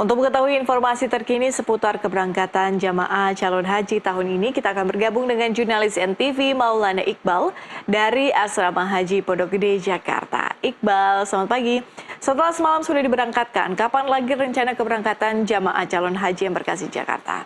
Untuk mengetahui informasi terkini seputar keberangkatan jamaah calon haji tahun ini, kita akan bergabung dengan jurnalis NTV Maulana Iqbal dari Asrama Haji Pondok Gede, Jakarta. Iqbal, selamat pagi. Setelah semalam sudah diberangkatkan, kapan lagi rencana keberangkatan jamaah calon haji embarkasi Jakarta?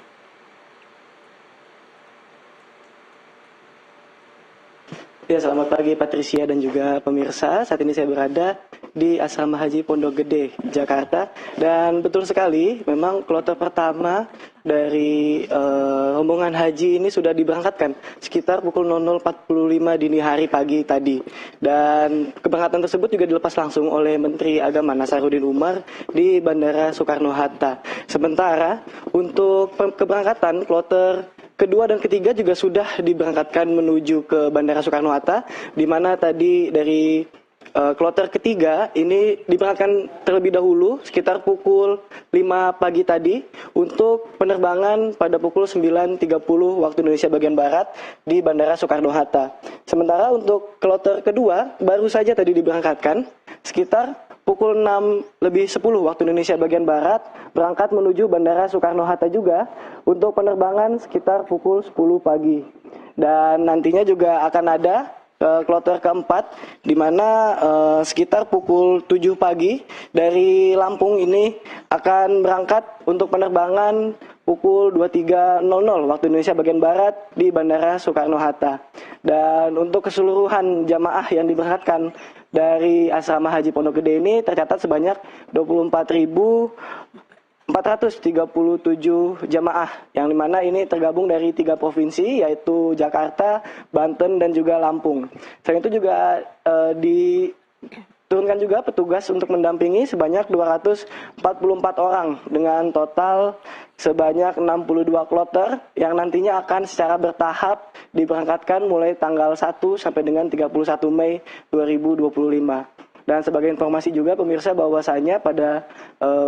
Ya, selamat pagi Patricia dan juga pemirsa. Saat ini saya berada di Asrama Haji Pondok Gede, Jakarta. Dan betul sekali, memang kloter pertama dari rombongan haji ini sudah diberangkatkan sekitar pukul 00.45 dini hari pagi tadi. Dan keberangkatan tersebut juga dilepas langsung oleh Menteri Agama Nasaruddin Umar di Bandara Soekarno-Hatta. Sementara untuk keberangkatan kloter kedua dan ketiga juga sudah diberangkatkan menuju ke Bandara Soekarno-Hatta, di mana tadi dari kloter ketiga ini diberangkatkan terlebih dahulu sekitar pukul 5 pagi tadi untuk penerbangan pada pukul 9.30 waktu Indonesia bagian Barat di Bandara Soekarno-Hatta. Sementara untuk kloter kedua baru saja tadi diberangkatkan sekitar pukul 6.10 waktu Indonesia bagian Barat berangkat menuju Bandara Soekarno-Hatta juga untuk penerbangan sekitar pukul 10 pagi. Dan nantinya juga akan ada kloter keempat di mana sekitar pukul 7 pagi dari Lampung ini akan berangkat untuk penerbangan pukul 23.00 waktu Indonesia bagian Barat di Bandara Soekarno-Hatta. Dan untuk keseluruhan jamaah yang diberangkatkan dari Asrama Haji Pondok Gede ini tercatat sebanyak 24.437 jamaah, yang dimana ini tergabung dari 3 provinsi yaitu Jakarta, Banten, dan juga Lampung. Selain itu juga diturunkan juga petugas untuk mendampingi sebanyak 244 orang dengan total sebanyak 62 kloter yang nantinya akan secara bertahap diberangkatkan mulai tanggal 1 sampai dengan 31 Mei 2025. Dan sebagai informasi juga pemirsa bahwasanya pada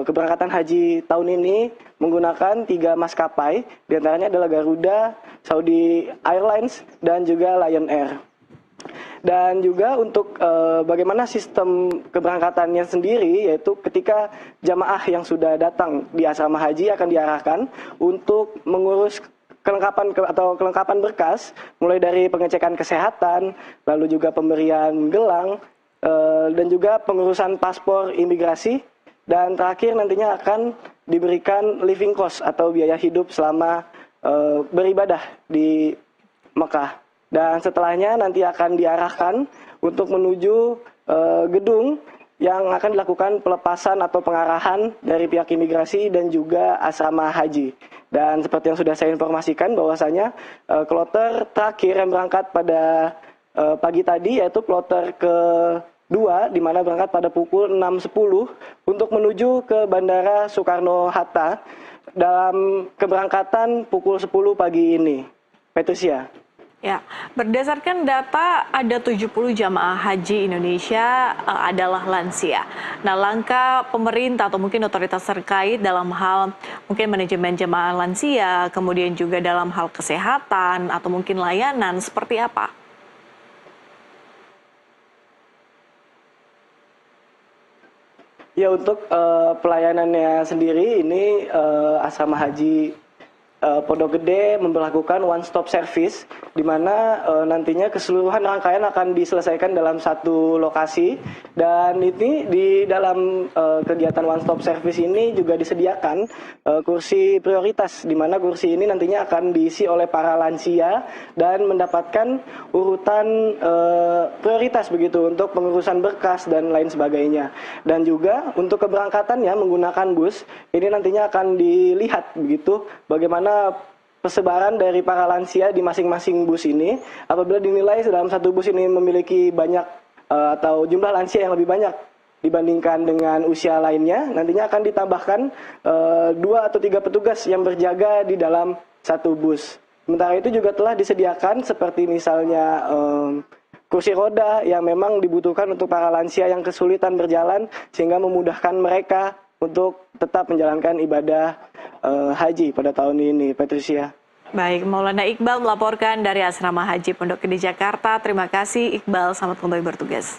keberangkatan haji tahun ini menggunakan 3 maskapai, diantaranya adalah Garuda, Saudi Airlines, dan juga Lion Air. Dan juga untuk bagaimana sistem keberangkatannya sendiri, yaitu ketika jamaah yang sudah datang di asrama haji akan diarahkan untuk mengurus kelengkapan berkas, mulai dari pengecekan kesehatan, lalu juga pemberian gelang, dan juga pengurusan paspor imigrasi, dan terakhir nantinya akan diberikan living cost atau biaya hidup selama beribadah di Mekah. Dan setelahnya nanti akan diarahkan untuk menuju gedung yang akan dilakukan pelepasan atau pengarahan dari pihak imigrasi dan juga asrama haji. Dan seperti yang sudah saya informasikan bahwasanya kloter terakhir yang berangkat pada pagi tadi yaitu kloter kedua, di mana berangkat pada pukul 6.10 untuk menuju ke Bandara Soekarno-Hatta dalam keberangkatan pukul 10 pagi ini. Patricia. Ya, berdasarkan data ada 70 jamaah haji Indonesia adalah lansia. Nah, langkah pemerintah atau mungkin otoritas terkait dalam hal mungkin manajemen jamaah lansia, kemudian juga dalam hal kesehatan atau mungkin layanan seperti apa? Ya, untuk pelayanannya sendiri ini asrama haji Pondok Gede memperlakukan one stop service, di mana nantinya keseluruhan rangkaian akan diselesaikan dalam satu lokasi. Dan ini di dalam kegiatan one stop service ini juga disediakan kursi prioritas, di mana kursi ini nantinya akan diisi oleh para lansia dan mendapatkan urutan prioritas begitu untuk pengurusan berkas dan lain sebagainya. Dan juga untuk keberangkatannya menggunakan bus, ini nantinya akan dilihat begitu bagaimana persebaran dari para lansia di masing-masing bus ini. Apabila dinilai dalam satu bus ini memiliki banyak atau jumlah lansia yang lebih banyak dibandingkan dengan usia lainnya, nantinya akan ditambahkan 2 atau 3 petugas yang berjaga di dalam satu bus. Sementara itu juga telah disediakan seperti misalnya kursi roda yang memang dibutuhkan untuk para lansia yang kesulitan berjalan, sehingga memudahkan mereka untuk tetap menjalankan ibadah haji pada tahun ini, Patricia. Baik, Maulana Iqbal melaporkan dari Asrama Haji Pondok Gede, Jakarta. Terima kasih Iqbal, selamat kembali bertugas.